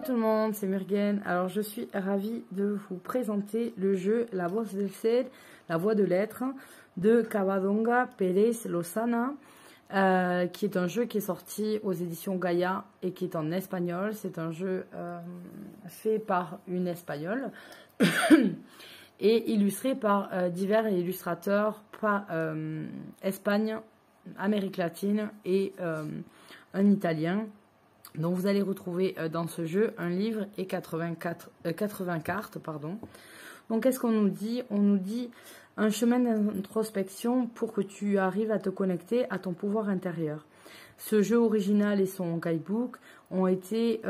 tout le monde, c'est Murgen. Alors je suis ravie de vous présenter le jeu La Voz del Ser, la voix de l'être, de Covadonga Pérez Lozana, qui est un jeu qui est sorti aux éditions Gaïa et qui est en espagnol. C'est un jeu fait par une espagnole et illustré par divers illustrateurs, Espagne, Amérique latine et un italien. Donc vous allez retrouver dans ce jeu un livre et 80 cartes. Pardon. Donc qu'est-ce qu'on nous dit? On nous dit un chemin d'introspection pour que tu arrives à te connecter à ton pouvoir intérieur. Ce jeu original et son guidebook ont été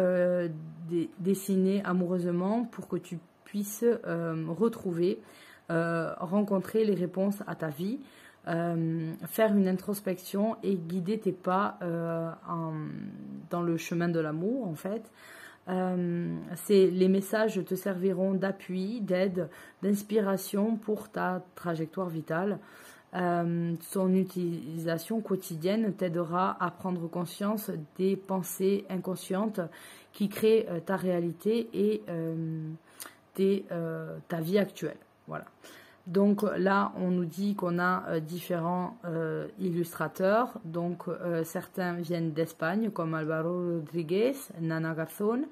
dessinés amoureusement pour que tu puisses retrouver, rencontrer les réponses à ta vie. Faire une introspection et guider tes pas dans le chemin de l'amour en fait. Les messages te serviront d'appui, d'aide, d'inspiration pour ta trajectoire vitale. Son utilisation quotidienne t'aidera à prendre conscience des pensées inconscientes qui créent ta réalité et ta vie actuelle. Voilà. Donc là, on nous dit qu'on a différents illustrateurs. Donc certains viennent d'Espagne, comme Álvaro Rodríguez, Nana Garzón,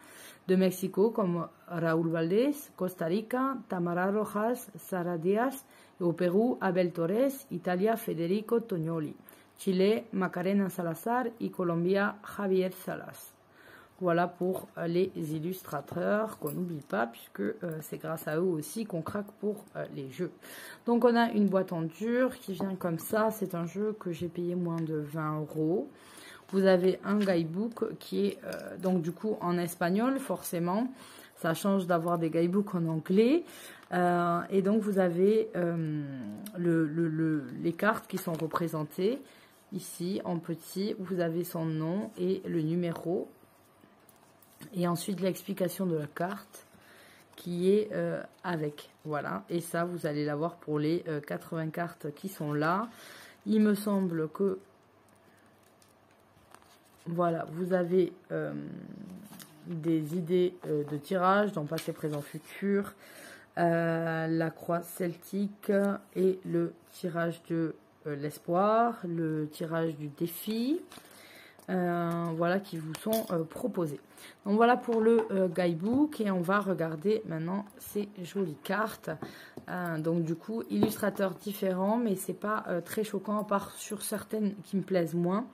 de Mexico, comme Raúl Valdés, Costa Rica, Tamara Rojas, Sara Díaz, et au Pérou, Abel Torres, Italia, Federico Tognoli, Chile, Macarena Salazar et Colombia, Javier Salas. Voilà pour les illustrateurs qu'on n'oublie pas, puisque c'est grâce à eux aussi qu'on craque pour les jeux. Donc on a une boîte en dur qui vient comme ça. C'est un jeu que j'ai payé moins de 20 €. Vous avez un guidebook qui est donc du coup en espagnol, forcément. Ça change d'avoir des guidebooks en anglais. Et donc vous avez les cartes qui sont représentées. Ici, en petit, vous avez son nom et le numéro. Et ensuite l'explication de la carte qui est avec. Voilà. Et ça, vous allez l'avoir pour les 80 cartes qui sont là. Il me semble que voilà, vous avez des idées de tirage dans passé, présent, futur, la croix celtique et le tirage de l'espoir, le tirage du défi. Voilà, qui vous sont proposés. Donc voilà pour le guidebook et on va regarder maintenant ces jolies cartes. Donc du coup, illustrateurs différents, mais c'est pas très choquant à part sur certaines qui me plaisent moins.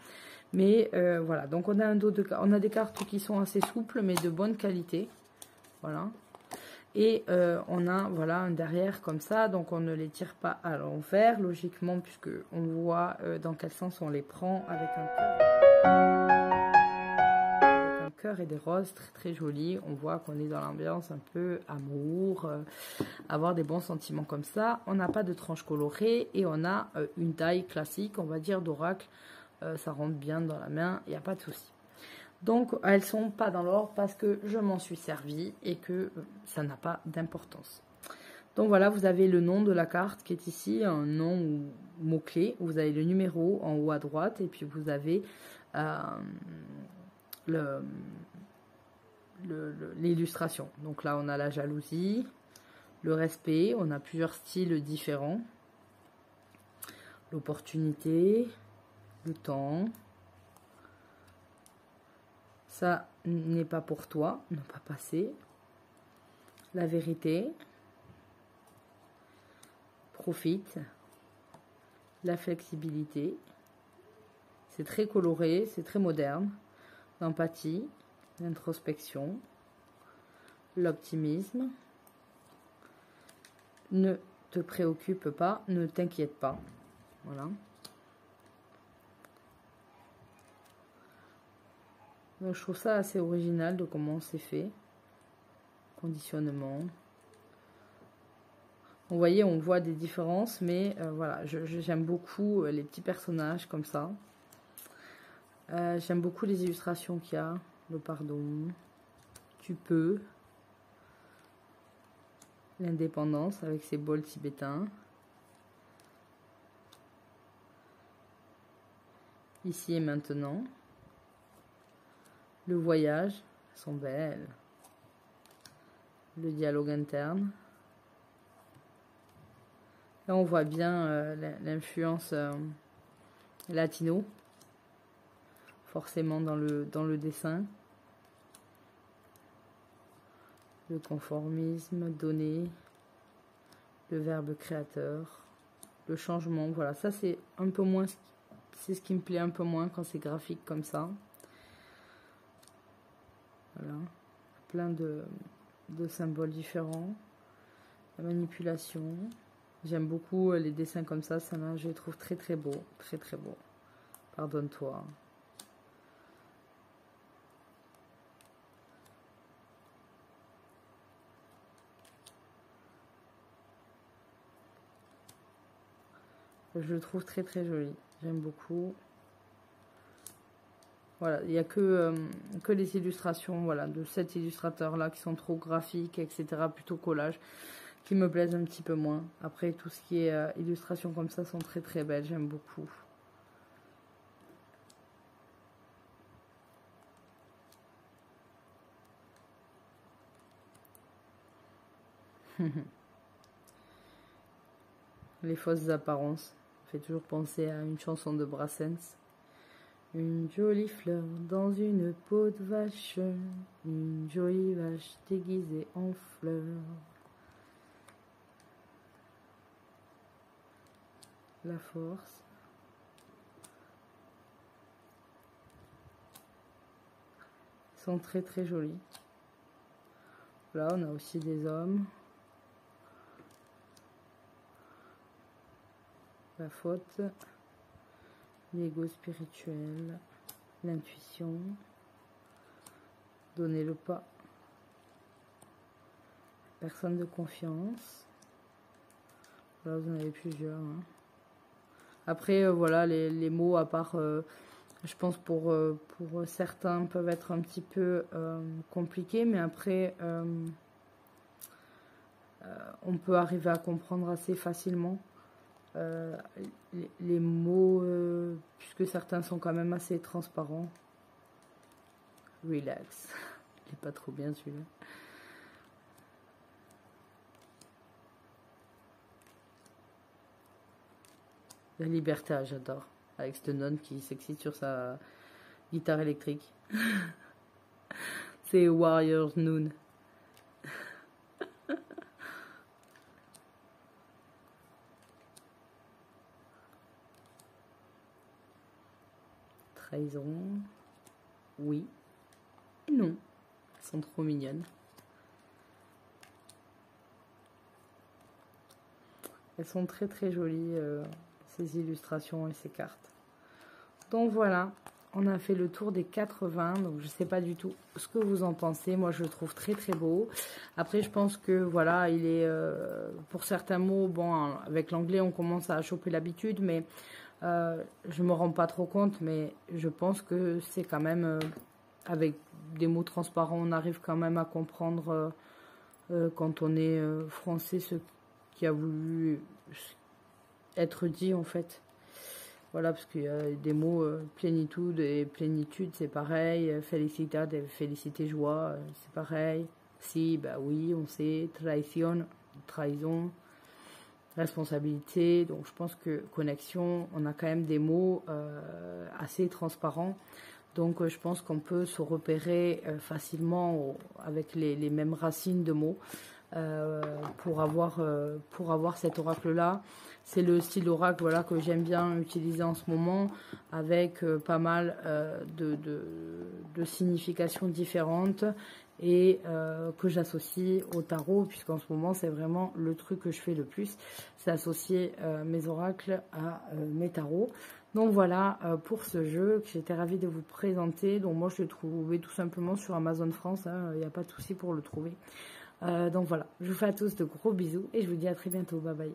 Mais voilà, donc on a on a des cartes qui sont assez souples mais de bonne qualité. Voilà. Et on a voilà un derrière comme ça, donc on ne les tire pas à l'envers logiquement puisque on voit dans quel sens on les prend avec un cœur et des roses très très jolis. On voit qu'on est dans l'ambiance un peu amour, avoir des bons sentiments comme ça. On n'a pas de tranche colorée et on a une taille classique, on va dire d'oracle. Ça rentre bien dans la main, il n'y a pas de souci. Donc elles sont pas dans l'ordre parce que je m'en suis servi et que ça n'a pas d'importance. Donc voilà, vous avez le nom de la carte qui est ici, un nom ou mot-clé. Vous avez le numéro en haut à droite et puis vous avez l'illustration. Donc là, on a la jalousie, le respect, on a plusieurs styles différents. L'opportunité, le temps. Ça n'est pas pour toi, ne pas passer. La vérité. Profite. La flexibilité. C'est très coloré, c'est très moderne. L'empathie, l'introspection, l'optimisme. Ne te préoccupe pas, ne t'inquiète pas. Voilà. Donc, je trouve ça assez original de comment c'est fait. Conditionnement. Vous voyez, on voit des différences, mais voilà, j'aime beaucoup les petits personnages comme ça. J'aime beaucoup les illustrations qu'il y a. Le pardon. Tu peux. L'indépendance avec ses bols tibétains. Ici et maintenant. Le voyage, elles sont belles. le dialogue interne. Là, on voit bien l'influence latino, forcément dans le dessin. Le conformisme, donner, le verbe créateur, le changement. Voilà, ça c'est un peu moins, c'est ce qui me plaît un peu moins quand c'est graphique comme ça. Voilà, plein de symboles différents. La manipulation. J'aime beaucoup les dessins comme ça je les trouve très très beaux, très très beaux. Pardonne-toi. Je le trouve très très joli, j'aime beaucoup. Voilà, il n'y a que les illustrations, voilà, de cet illustrateur-là qui sont trop graphiques, etc., plutôt collage, qui me plaisent un petit peu moins. Après, tout ce qui est illustration comme ça sont très très belles, j'aime beaucoup. Les fausses apparences, ça fait toujours penser à une chanson de Brassens. Une jolie fleur dans une peau de vache, une jolie vache déguisée en fleur. La force. Ils sont très très jolis. Là, on a aussi des hommes. La faute. L'ego spirituel, l'intuition, donner le pas, personne de confiance. Là, vous en avez plusieurs. Hein. Après, voilà, les mots, à part, je pense pour certains, peuvent être un petit peu compliqués, mais après, on peut arriver à comprendre assez facilement. Les mots, puisque certains sont quand même assez transparents. Relax. Il n'est pas trop bien celui-là. La liberté, j'adore. Avec cette nonne qui s'excite sur sa guitare électrique. C'est Warriors Noon. Trahison. Oui. Et non. Elles sont trop mignonnes. Elles sont très très jolies, ces illustrations et ces cartes. Donc voilà, on a fait le tour des 80. Donc je sais pas du tout ce que vous en pensez. Moi je le trouve très très beau. Après je pense que voilà, il est pour certains mots, bon avec l'anglais on commence à choper l'habitude, mais je me rends pas trop compte, mais je pense que c'est quand même avec des mots transparents, on arrive quand même à comprendre quand on est français ce qui a voulu être dit en fait. Voilà, parce qu'il y a des mots plénitude et plénitude, c'est pareil. Felicidad et félicité, joie, c'est pareil. Si, bah oui, on sait. Traición, trahison. Responsabilité. Donc je pense que connexion, on a quand même des mots assez transparents. Donc je pense qu'on peut se repérer facilement avec les mêmes racines de mots pour avoir cet oracle-là. C'est le style d'oracle voilà, que j'aime bien utiliser en ce moment avec pas mal de significations différentes et que j'associe au tarot puisqu'en ce moment c'est vraiment le truc que je fais le plus, c'est associer mes oracles à mes tarots. Donc voilà pour ce jeu que j'étais ravie de vous présenter. Donc moi je l'ai trouvé tout simplement sur Amazon France, il n'y a pas de souci pour le trouver. Donc voilà, je vous fais à tous de gros bisous et je vous dis à très bientôt, bye bye.